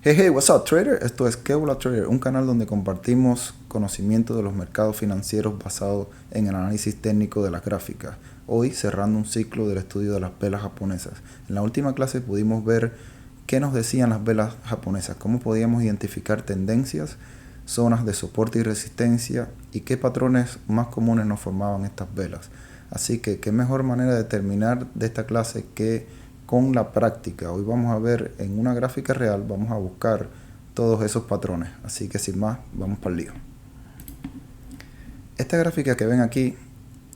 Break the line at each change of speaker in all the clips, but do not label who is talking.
Hey, hey, what's up, trader? Esto es Kebula Trader, un canal donde compartimos conocimiento de los mercados financieros basado en el análisis técnico de las gráficas. Hoy cerrando un ciclo del estudio de las velas japonesas. En la última clase pudimos ver qué nos decían las velas japonesas, cómo podíamos identificar tendencias, zonas de soporte y resistencia y qué patrones más comunes nos formaban estas velas. Así que qué mejor manera de terminar de esta clase que con la práctica. Hoy vamos a ver en una gráfica real, vamos a buscar todos esos patrones. Así que sin más, vamos para el lío. Esta gráfica que ven aquí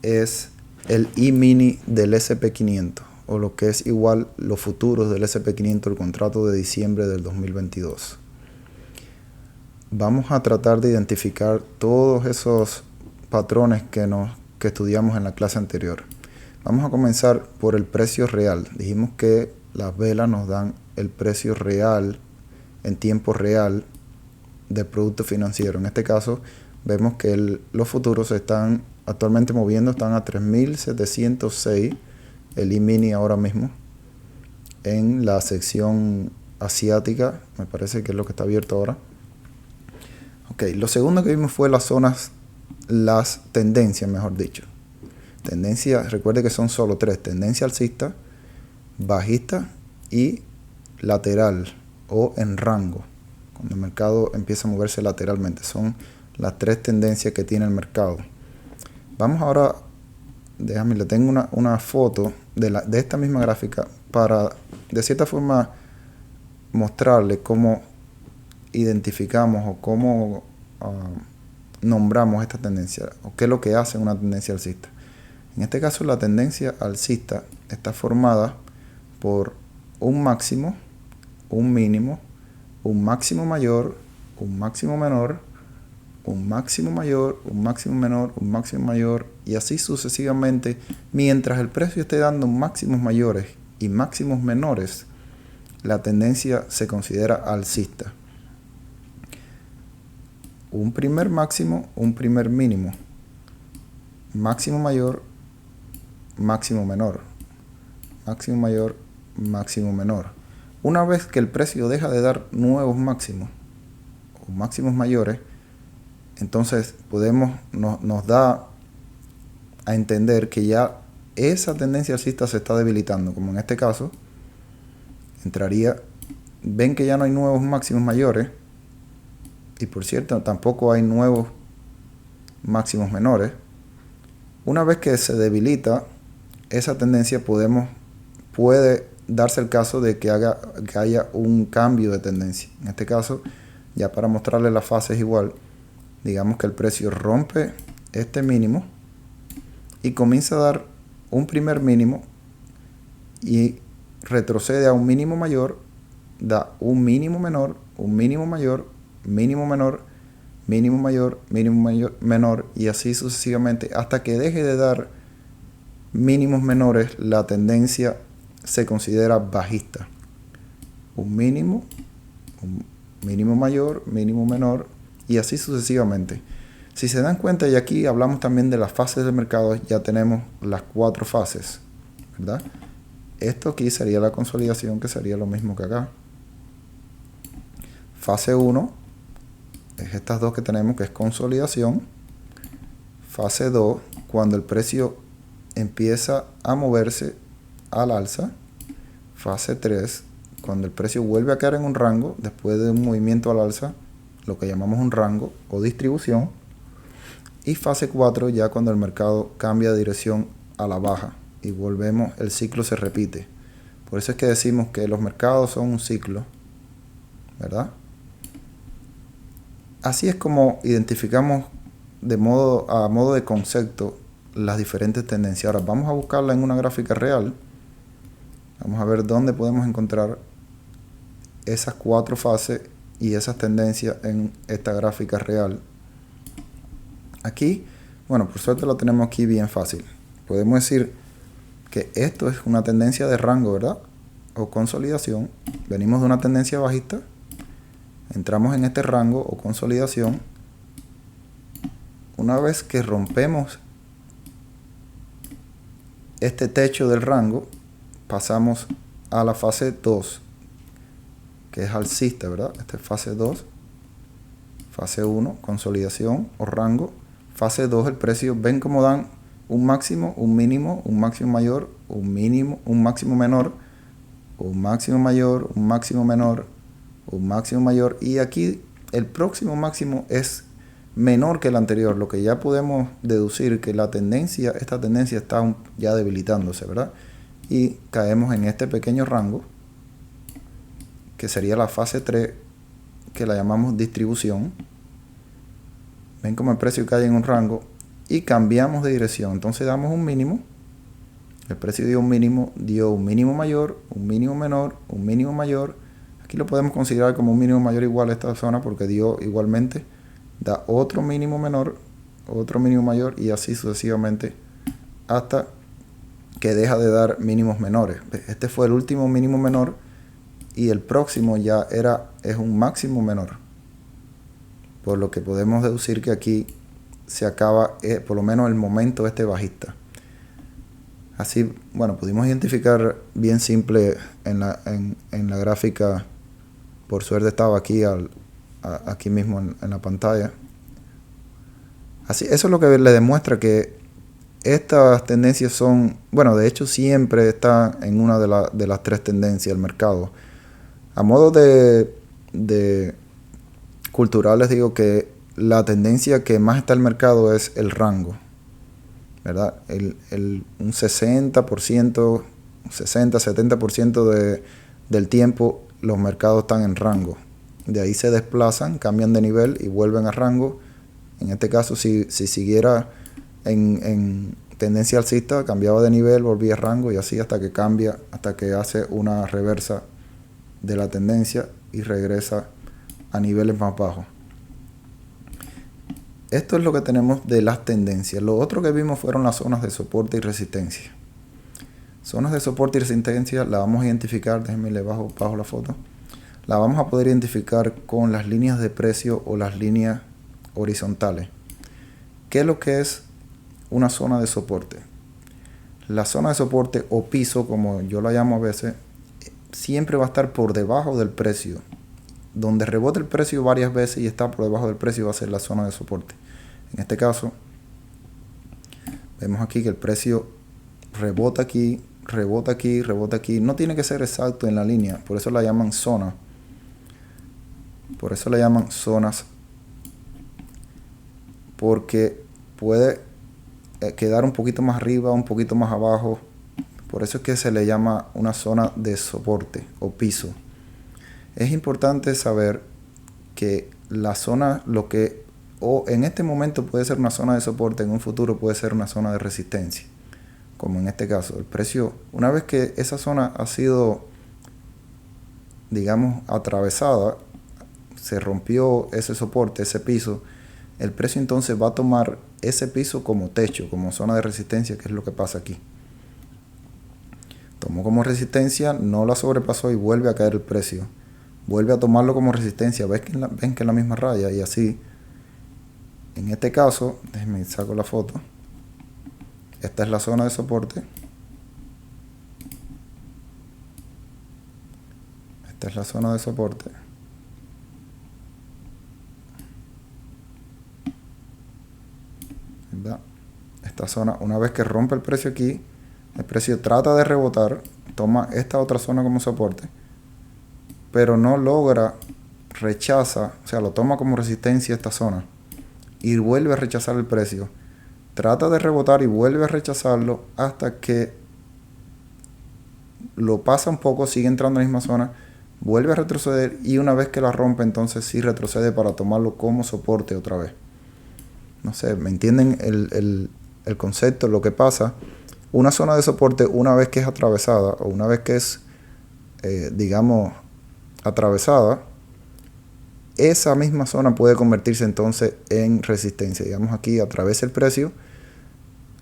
es el E-mini del SP500, o lo que es igual los futuros del SP500, el contrato de diciembre del 2022. Vamos a tratar de identificar todos esos patrones que estudiamos en la clase anterior. Vamos a comenzar por el precio real. Dijimos que las velas nos dan el precio real en tiempo real del producto financiero. En este caso vemos que los futuros se están actualmente moviendo, están a 3.706 el E-mini ahora mismo en la sección asiática, me parece que es lo que está abierto ahora. Ok, lo segundo que vimos fue las tendencias, mejor dicho. Tendencia, recuerde que son solo tres: tendencia alcista, bajista y lateral o en rango. Cuando el mercado empieza a moverse lateralmente, son las tres tendencias que tiene el mercado. Vamos ahora, le tengo una foto de esta misma gráfica para de cierta forma mostrarle cómo identificamos o cómo nombramos esta tendencia o qué es lo que hace una tendencia alcista. En este caso, la tendencia alcista está formada por un máximo, un mínimo, un máximo mayor, un máximo menor, un máximo mayor, un máximo menor, un máximo mayor, y así sucesivamente. Mientras el precio esté dando máximos mayores y máximos menores, la tendencia se considera alcista. Un primer máximo, un primer mínimo, máximo mayor, máximo menor, máximo mayor, máximo menor. Una vez que el precio deja de dar nuevos máximos o máximos mayores, entonces nos da a entender que ya esa tendencia alcista se está debilitando, como en este caso ven que ya no hay nuevos máximos mayores, y por cierto tampoco hay nuevos máximos menores. Una vez que se debilita esa tendencia, puede darse el caso de que haya un cambio de tendencia. En este caso, ya para mostrarle las fases igual, digamos que el precio rompe este mínimo y comienza a dar un primer mínimo y retrocede a un mínimo mayor, da un mínimo menor, un mínimo mayor, mínimo menor, mínimo mayor, mínimo mayor, menor, y así sucesivamente hasta que deje de dar mínimos menores. La tendencia se considera bajista. Un mínimo mayor, mínimo menor, y así sucesivamente. Si se dan cuenta, y aquí hablamos también de las fases del mercado, ya tenemos las 4 fases, ¿verdad? Esto aquí sería la consolidación, que sería lo mismo que acá. Fase 1 es estas dos que tenemos, que es consolidación. Fase 2, cuando el precio empieza a moverse al alza. Fase 3, cuando el precio vuelve a caer en un rango después de un movimiento al alza, lo que llamamos un rango o distribución. Y fase 4, ya cuando el mercado cambia de dirección a la baja y el ciclo se repite. Por eso es que decimos que los mercados son un ciclo, ¿verdad? Así es como identificamos a modo de concepto las diferentes tendencias. Ahora vamos a buscarla en una gráfica real. Vamos a ver dónde podemos encontrar esas 4 fases y esas tendencias en esta gráfica real. Aquí, bueno, por suerte lo tenemos aquí bien fácil. Podemos decir que esto es una tendencia de rango, ¿verdad? O consolidación. Venimos de una tendencia bajista, entramos en este rango o consolidación. Una vez que rompemos este techo del rango, pasamos a la fase 2, que es alcista, ¿verdad? Esta es fase 2. Fase 1, consolidación o rango. Fase 2, el precio. Ven cómo dan un máximo, un mínimo, un máximo mayor, un mínimo, un máximo menor, un máximo mayor, un máximo menor, un máximo mayor. Y aquí el próximo máximo es menor que el anterior, lo que ya podemos deducir que esta tendencia está ya debilitándose, ¿verdad? Y caemos en este pequeño rango, que sería la fase 3, que la llamamos distribución. Ven como el precio cae en un rango y cambiamos de dirección. Entonces damos un mínimo, el precio dio un mínimo mayor, un mínimo menor, un mínimo mayor. Aquí lo podemos considerar como un mínimo mayor igual a esta zona porque dio igualmente, da otro mínimo menor, otro mínimo mayor y así sucesivamente hasta que deja de dar mínimos menores. Este fue el último mínimo menor y el próximo ya es un máximo menor. Por lo que podemos deducir que aquí se acaba por lo menos el momento bajista. Así, bueno, pudimos identificar bien simple en la gráfica. Por suerte estaba aquí mismo en la pantalla. Así, eso es lo que le demuestra que estas tendencias son, bueno, de hecho siempre está en una de las tres tendencias el mercado. A modo de cultural les digo que la tendencia que más está el mercado es el rango, ¿verdad? Un 60%, 60-70% del tiempo los mercados están en rango. De ahí se desplazan, cambian de nivel y vuelven a rango. En este caso, si siguiera en tendencia alcista, cambiaba de nivel, volvía a rango y así hasta que hace una reversa de la tendencia y regresa a niveles más bajos. Esto es lo que tenemos de las tendencias. Lo otro que vimos fueron las zonas de soporte y resistencia. Zonas de soporte y resistencia la vamos a identificar, déjenme le bajo la foto. La vamos a poder identificar con las líneas de precio o las líneas horizontales. ¿Qué es lo que es una zona de soporte? La zona de soporte o piso, como yo la llamo a veces, siempre va a estar por debajo del precio. Donde rebota el precio varias veces y está por debajo del precio va a ser la zona de soporte. En este caso, vemos aquí que el precio rebota aquí, rebota aquí, rebota aquí. No tiene que ser exacto en la línea, por eso la llaman zona. Por eso la llaman zonas, porque puede quedar un poquito más arriba, un poquito más abajo. Por eso es que se le llama una zona de soporte o piso. Es importante saber que la zona, en este momento puede ser una zona de soporte, en un futuro puede ser una zona de resistencia. Como en este caso, el precio, una vez que esa zona ha sido, digamos, atravesada, se rompió ese soporte, ese piso, el precio entonces va a tomar ese piso como techo, como zona de resistencia, que es lo que pasa aquí. Tomó como resistencia, no la sobrepasó y vuelve a caer el precio. Vuelve a tomarlo como resistencia, ven que es la misma raya y así. En este caso, déjenme saco la foto. Esta es la zona de soporte. Esta es la zona de soporte. ¿Verdad? Esta zona, una vez que rompe el precio aquí, el precio trata de rebotar, toma esta otra zona como soporte, pero no logra, rechaza, o sea, lo toma como resistencia esta zona y vuelve a rechazar el precio. Trata de rebotar y vuelve a rechazarlo hasta que lo pasa un poco, sigue entrando en la misma zona, vuelve a retroceder y una vez que la rompe, entonces sí retrocede para tomarlo como soporte otra vez. No sé, ¿me entienden el concepto? Lo que pasa, una zona de soporte, una vez que es atravesada o una vez que es, digamos, atravesada, esa misma zona puede convertirse entonces en resistencia. Digamos aquí atraviesa el precio,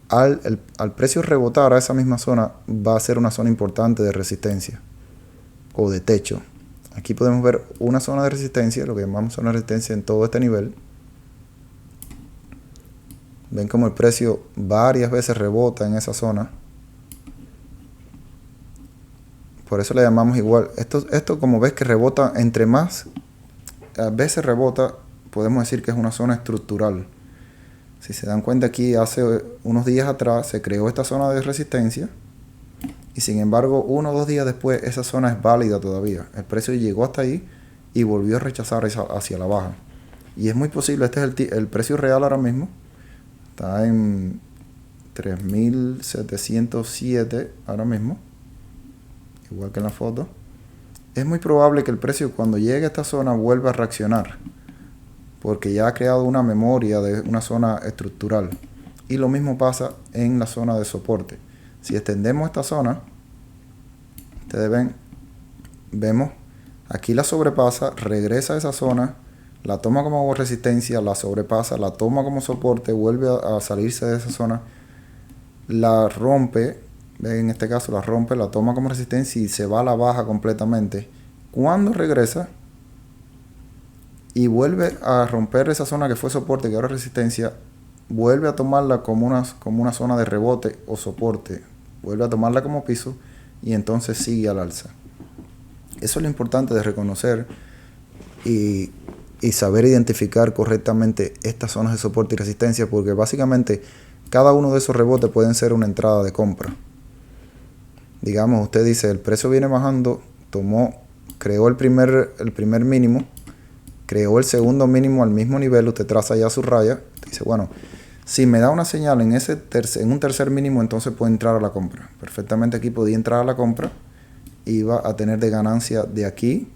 al precio rebotar a esa misma zona va a ser una zona importante de resistencia o de techo. Aquí podemos ver una zona de resistencia, lo que llamamos zona de resistencia en todo este nivel. Ven como el precio varias veces rebota en esa zona. Por eso le llamamos igual. Esto como ves que rebota, entre más a veces rebota, podemos decir que es una zona estructural. Si se dan cuenta, aquí hace unos días atrás se creó esta zona de resistencia y sin embargo 1 o 2 días después esa zona es válida todavía. El precio llegó hasta ahí y volvió a rechazar hacia la baja. Y es muy posible, este es el precio real ahora mismo, está en 3.707 ahora mismo, igual que en la foto. Es muy probable que el precio cuando llegue a esta zona vuelva a reaccionar, porque ya ha creado una memoria de una zona estructural. Y lo mismo pasa en la zona de soporte. Si extendemos esta zona, ustedes ven, vemos, aquí la sobrepasa, regresa a esa zona, la toma como resistencia, la sobrepasa, la toma como soporte, vuelve a salirse de esa zona, la rompe, en este caso la rompe, la toma como resistencia y se va a la baja completamente. Cuando regresa y vuelve a romper esa zona que fue soporte, que ahora es resistencia, vuelve a tomarla como una zona de rebote o soporte, vuelve a tomarla como piso y entonces sigue al alza. Eso es lo importante de reconocer y saber identificar correctamente estas zonas de soporte y resistencia, porque básicamente cada uno de esos rebotes pueden ser una entrada de compra. Digamos, usted dice, el precio viene bajando, creó el primer mínimo, creó el segundo mínimo al mismo nivel, usted traza ya su raya, dice, bueno, si me da una señal en un tercer mínimo, entonces puedo entrar a la compra. Perfectamente aquí podía entrar a la compra, iba a tener de ganancia de aquí,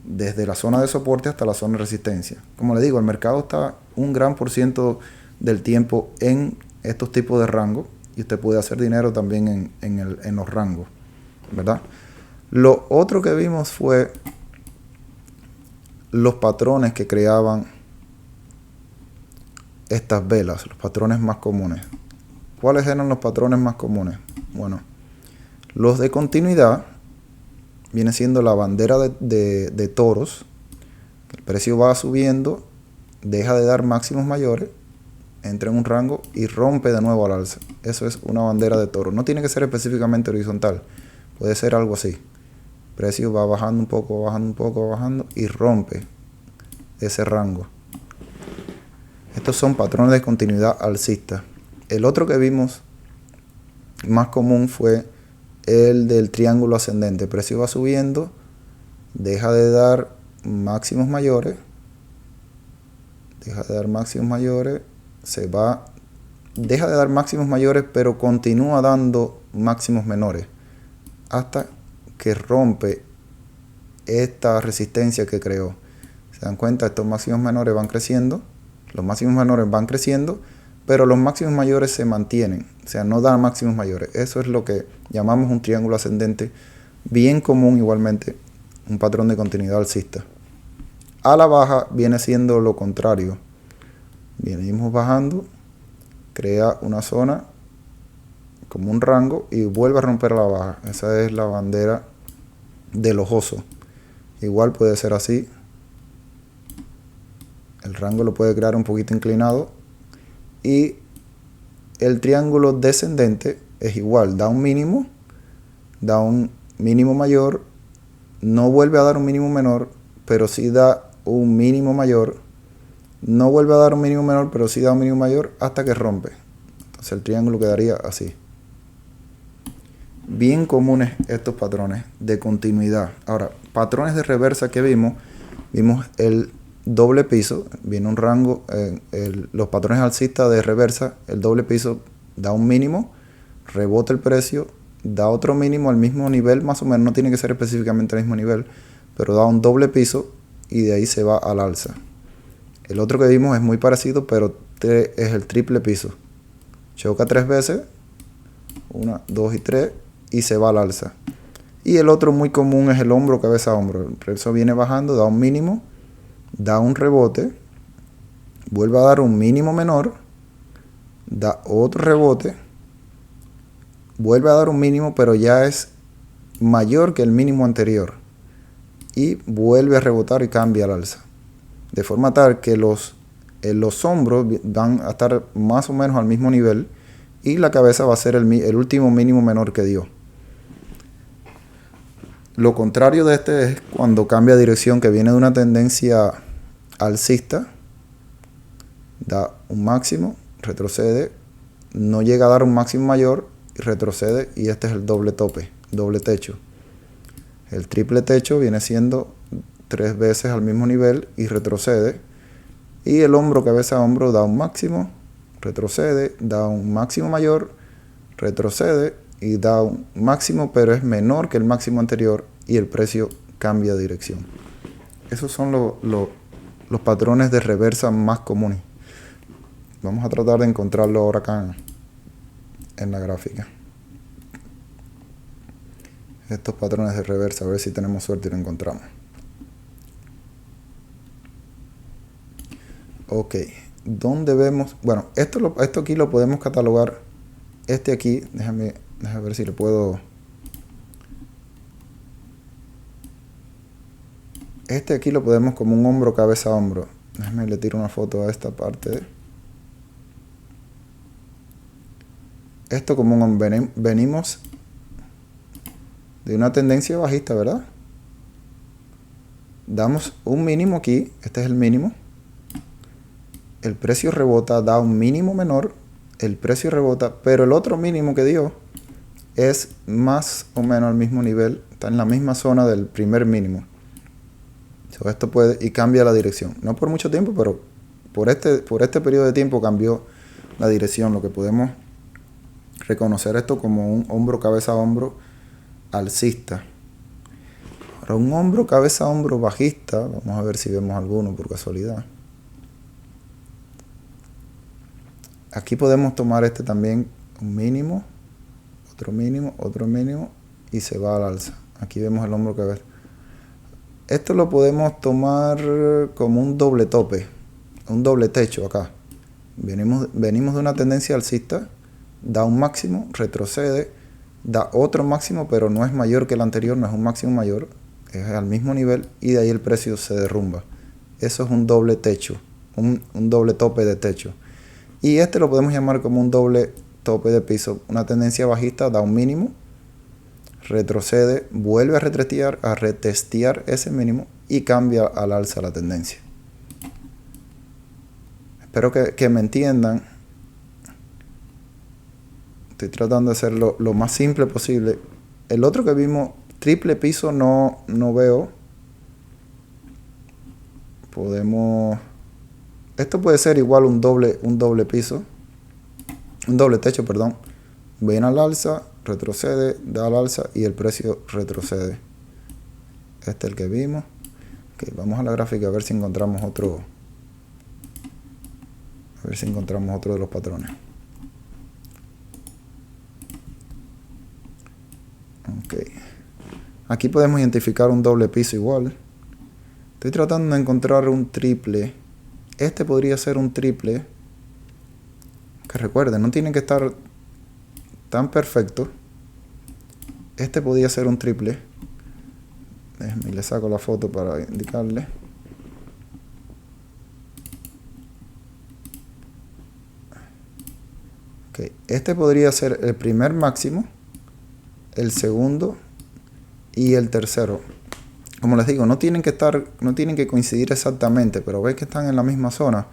desde la zona de soporte hasta la zona de resistencia. Como le digo, el mercado está un gran por ciento del tiempo en estos tipos de rangos y usted puede hacer dinero también en los rangos, ¿verdad? Lo otro que vimos fue los patrones que creaban estas velas, los patrones más comunes. ¿Cuáles eran los patrones más comunes? Bueno, los de continuidad viene siendo la bandera de toros. El precio va subiendo, deja de dar máximos mayores, entra en un rango y rompe de nuevo al alza. Eso es una bandera de toro. No tiene que ser específicamente horizontal, puede ser algo así. El precio va bajando un poco, bajando y rompe ese rango. Estos son patrones de continuidad alcista. El otro que vimos más común fue el del triángulo ascendente. El precio va subiendo, deja de dar máximos mayores, deja de dar máximos mayores, pero continúa dando máximos menores hasta que rompe esta resistencia que creó. Se dan cuenta, estos máximos menores van creciendo, pero los máximos mayores se mantienen, o sea, no dan máximos mayores. Eso es lo que llamamos un triángulo ascendente, bien común igualmente, un patrón de continuidad alcista. A la baja viene siendo lo contrario. Venimos bajando, crea una zona como un rango y vuelve a romper a la baja. Esa es la bandera del ojoso. Igual puede ser así. El rango lo puede crear un poquito inclinado. Y el triángulo descendente es igual. Da un mínimo mayor. No vuelve a dar un mínimo menor, pero sí da un mínimo mayor. No vuelve a dar un mínimo menor, pero sí da un mínimo mayor hasta que rompe. Entonces el triángulo quedaría así. Bien comunes estos patrones de continuidad. Ahora, patrones de reversa que vimos el doble piso, viene un rango, los patrones alcistas de reversa, el doble piso da un mínimo, rebota el precio, da otro mínimo al mismo nivel, más o menos, no tiene que ser específicamente al mismo nivel, pero da un doble piso y de ahí se va al alza. El otro que vimos es muy parecido, pero es el triple piso. Choca 3 veces, 1, 2 y 3, y se va al alza. Y el otro muy común es el hombro, cabeza, hombro. El precio viene bajando, da un mínimo, da un rebote, vuelve a dar un mínimo menor, da otro rebote, vuelve a dar un mínimo, pero ya es mayor que el mínimo anterior, y vuelve a rebotar y cambia al alza. De forma tal que los hombros van a estar más o menos al mismo nivel y la cabeza va a ser el último mínimo menor que dio. Lo contrario de este es cuando cambia dirección, que viene de una tendencia alcista, da un máximo, retrocede, no llega a dar un máximo mayor y retrocede, y este es el doble tope, doble techo. El triple techo viene siendo 3 veces al mismo nivel y retrocede, y el hombro cabeza a hombro da un máximo, retrocede, da un máximo mayor, retrocede y da un máximo, pero es menor que el máximo anterior y el precio cambia de dirección. Esos son los patrones de reversa más comunes. Vamos a tratar de encontrarlo ahora acá en la gráfica. Estos patrones de reversa, a ver si tenemos suerte y lo encontramos. Ok, ¿dónde vemos? Bueno, esto aquí lo podemos catalogar. Este aquí, déjame ver si le puedo. Este aquí lo podemos como un hombro, cabeza, hombro. Déjame le tiro una foto a esta parte. Esto como un venimos de una tendencia bajista, ¿verdad? Damos un mínimo aquí, este es el mínimo. El precio rebota, da un mínimo menor, el precio rebota, pero el otro mínimo que dio es más o menos al mismo nivel, está en la misma zona del primer mínimo. Esto puede y cambia la dirección. No por mucho tiempo, pero por este periodo de tiempo cambió la dirección, lo que podemos reconocer esto como un hombro, cabeza, hombro alcista. Ahora un hombro, cabeza, hombro bajista, vamos a ver si vemos alguno por casualidad. Aquí podemos tomar este también, un mínimo, otro mínimo y se va al alza. Aquí vemos el hombro, cabeza. Esto lo podemos tomar como un doble tope, un doble techo acá. Venimos de una tendencia alcista, da un máximo, retrocede, da otro máximo, pero no es mayor que el anterior, no es un máximo mayor, es al mismo nivel y de ahí el precio se derrumba. Eso es un doble techo, un doble tope de techo. Y este lo podemos llamar como un doble tope de piso. Una tendencia bajista da un mínimo, retrocede, vuelve a retestear ese mínimo y cambia al alza la tendencia. Espero que me entiendan. Estoy tratando de hacerlo lo más simple posible. El otro que vimos, triple piso, no veo. Esto puede ser igual un doble piso. Un doble techo, perdón. Viene al alza, retrocede, da al alza y el precio retrocede. Este es el que vimos. Okay, vamos a la gráfica a ver si encontramos otro. A ver si encontramos otro de los patrones. Okay. Aquí podemos identificar un doble piso igual. Estoy tratando de encontrar un triple. Este podría ser un triple. Que recuerden, no tiene que estar tan perfecto. Este podría ser un triple. Déjenme, le saco la foto para indicarle. Okay. Este podría ser el primer máximo, el segundo y el tercero. Como les digo, no tienen que coincidir exactamente, pero ven que están en la misma zona.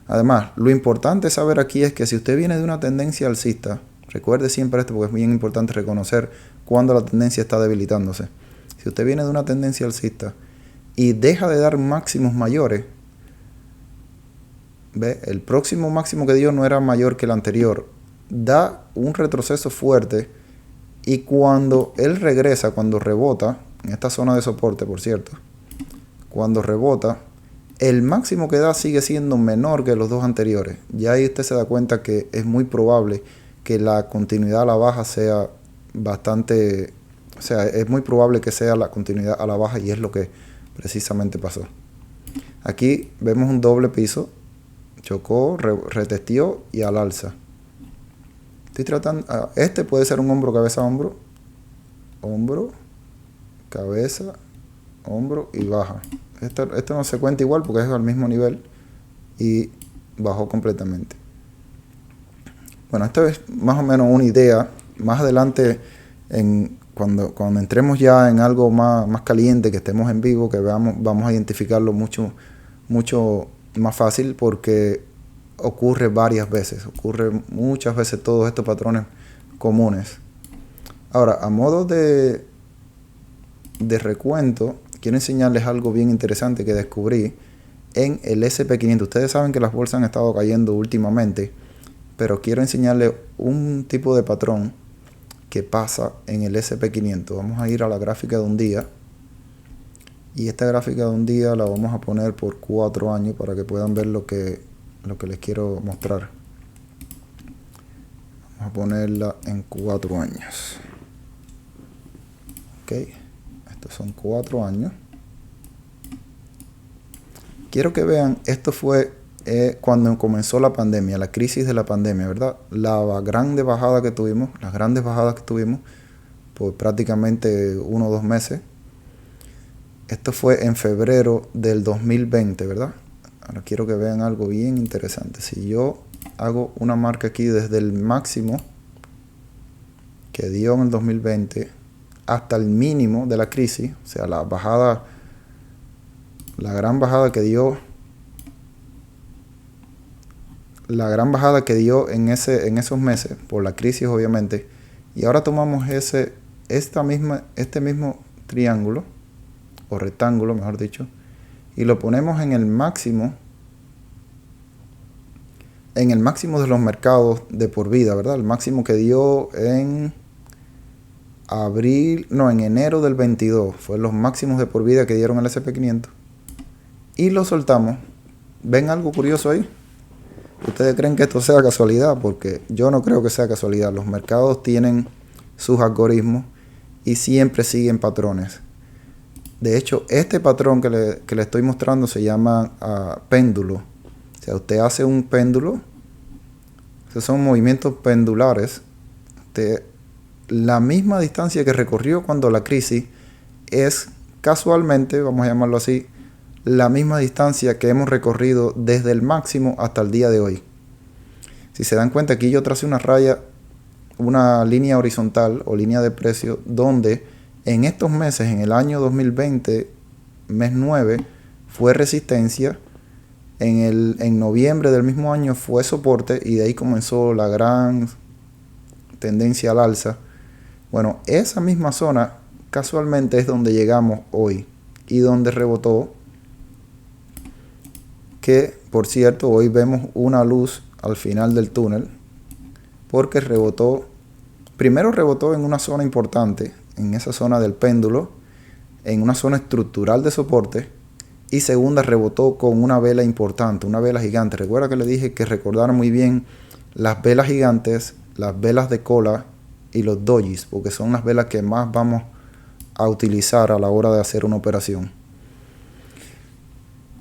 Además, lo importante saber aquí es que si usted viene de una tendencia alcista, recuerde siempre esto porque es bien importante reconocer cuando la tendencia está debilitándose. Si usted viene de una tendencia alcista y deja de dar máximos mayores, ¿ve? El próximo máximo que dio no era mayor que el anterior. Da un retroceso fuerte y cuando él regresa, cuando rebota, en esta zona de soporte, por cierto, cuando rebota, el máximo que da sigue siendo menor que los dos anteriores. Ya ahí usted se da cuenta que es muy probable que la continuidad a la baja sea bastante... O sea, es muy probable que sea la continuidad a la baja y es lo que precisamente pasó. Aquí vemos un doble piso. Chocó, retesteó y al alza. Estoy tratando... Este puede ser un hombro, cabeza, hombro. Hombro, cabeza, hombro y baja. Esto no se cuenta igual porque es al mismo nivel y bajó completamente. Bueno, esto es más o menos una idea. Más adelante, cuando entremos ya en algo más caliente, que estemos en vivo, que veamos, vamos a identificarlo mucho más fácil, porque ocurre varias veces, ocurre muchas veces todos estos patrones comunes. Ahora, a modo de recuento, quiero enseñarles algo bien interesante que descubrí en el SP500. Ustedes saben que las bolsas han estado cayendo últimamente, pero quiero enseñarles un tipo de patrón que pasa en el SP500. Vamos a ir a la gráfica de un día, y esta gráfica de un día la vamos a poner por 4 años para que puedan ver lo que les quiero mostrar. Vamos a ponerla en 4 años. Ok, estos son 4 años. Quiero que vean, esto fue cuando comenzó la pandemia, la crisis de la pandemia, ¿verdad? Las grandes bajadas que tuvimos por prácticamente 1 o 2 meses. Esto fue en febrero del 2020, ¿verdad? Ahora quiero que vean algo bien interesante. Si yo hago una marca aquí desde el máximo que dio en el 2020 hasta el mínimo de la crisis, o sea, la gran bajada que dio en esos meses por la crisis, obviamente, y ahora tomamos este mismo triángulo o rectángulo, mejor dicho, y lo ponemos en el máximo de los mercados de por vida, ¿verdad? El máximo que dio en enero del 22, fue los máximos de por vida que dieron el SP500, y lo soltamos. ¿Ven algo curioso ahí? ¿Ustedes creen que esto sea casualidad? Porque yo no creo que sea casualidad. Los mercados tienen sus algoritmos y siempre siguen patrones. De hecho, este patrón que le estoy mostrando se llama péndulo. O sea, usted hace un péndulo. Esos son movimientos pendulares. La misma distancia que recorrió cuando la crisis es casualmente, vamos a llamarlo así, la misma distancia que hemos recorrido desde el máximo hasta el día de hoy. Si se dan cuenta, aquí yo tracé una línea horizontal o línea de precio, donde en estos meses, en el año 2020, mes 9, fue resistencia. En noviembre del mismo año fue soporte, y de ahí comenzó la gran tendencia al alza. Bueno, esa misma zona casualmente es donde llegamos hoy y donde rebotó, que por cierto hoy vemos una luz al final del túnel, porque primero rebotó en una zona importante, en esa zona del péndulo, en una zona estructural de soporte, y segunda, rebotó con una vela importante, una vela gigante. Recuerda que le dije que recordaran muy bien las velas gigantes, las velas de cola y los dojis, porque son las velas que más vamos a utilizar a la hora de hacer una operación.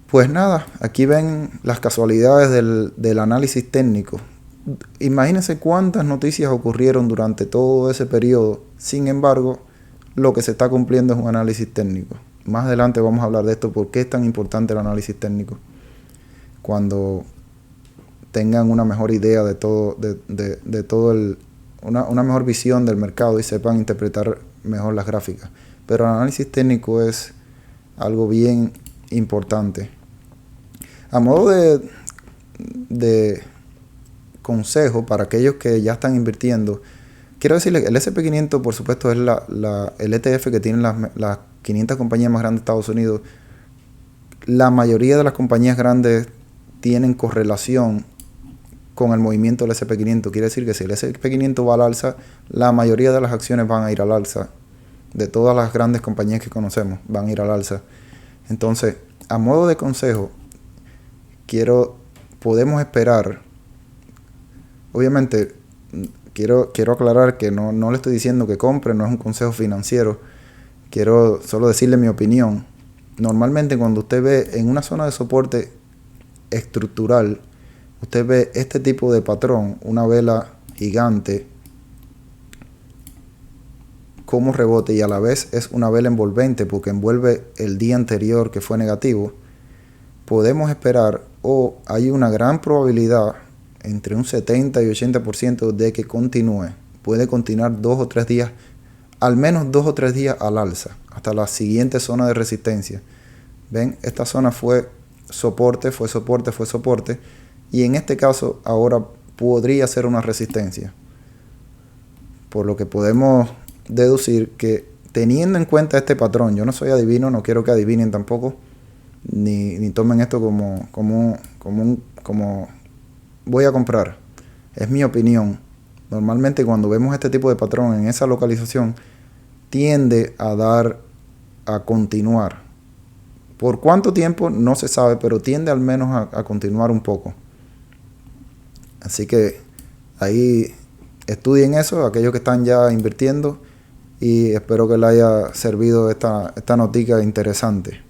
Pues nada, aquí ven las casualidades del análisis técnico. Imagínense cuántas noticias ocurrieron durante todo ese periodo. Sin embargo, lo que se está cumpliendo es un análisis técnico. Más adelante vamos a hablar de esto, por qué es tan importante el análisis técnico. Cuando tengan una mejor idea de todo, una mejor visión del mercado y sepan interpretar mejor las gráficas. Pero el análisis técnico es algo bien importante. A modo de consejo para aquellos que ya están invirtiendo, quiero decirles que el SP500, por supuesto, es el ETF que tienen las 500 compañías más grandes de Estados Unidos. La mayoría de las compañías grandes tienen correlación con el movimiento del SP500. Quiere decir que si el SP500 va al alza, la mayoría de las acciones van a ir al alza. De todas las grandes compañías que conocemos, van a ir al alza. Entonces, a modo de consejo, podemos esperar. Obviamente, quiero aclarar que no le estoy diciendo que compre, no es un consejo financiero. Quiero solo decirle mi opinión. Normalmente, cuando usted ve en una zona de soporte estructural, usted ve este tipo de patrón, una vela gigante, como rebote, y a la vez es una vela envolvente porque envuelve el día anterior que fue negativo. Podemos esperar, o hay una gran probabilidad, entre un 70 y 80% de que continúe. Puede continuar 2 o 3 días al menos 2 o 3 días al alza, hasta la siguiente zona de resistencia. ¿Ven? Esta zona fue soporte, fue soporte, fue soporte. Y en este caso ahora podría ser una resistencia. Por lo que podemos deducir que teniendo en cuenta este patrón, yo no soy adivino, no quiero que adivinen tampoco, ni tomen esto como voy a comprar. Es mi opinión. Normalmente cuando vemos este tipo de patrón en esa localización, tiende a continuar. ¿Por cuánto tiempo? No se sabe, pero tiende al menos a continuar un poco. Así que ahí estudien eso, aquellos que están ya invirtiendo, y espero que les haya servido esta notica interesante.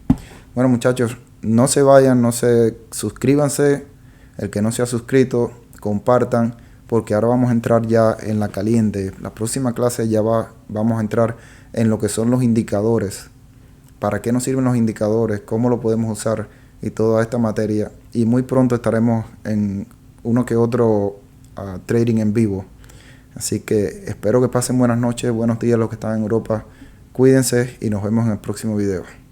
Bueno, muchachos, no se vayan, suscríbanse. El que no se ha suscrito, compartan, porque ahora vamos a entrar ya en la caliente. La próxima clase vamos a entrar en lo que son los indicadores. ¿Para qué nos sirven los indicadores? ¿Cómo lo podemos usar? Y toda esta materia. Y muy pronto estaremos en uno que otro trading en vivo. Así que espero que pasen buenas noches, buenos días los que están en Europa. Cuídense y nos vemos en el próximo video.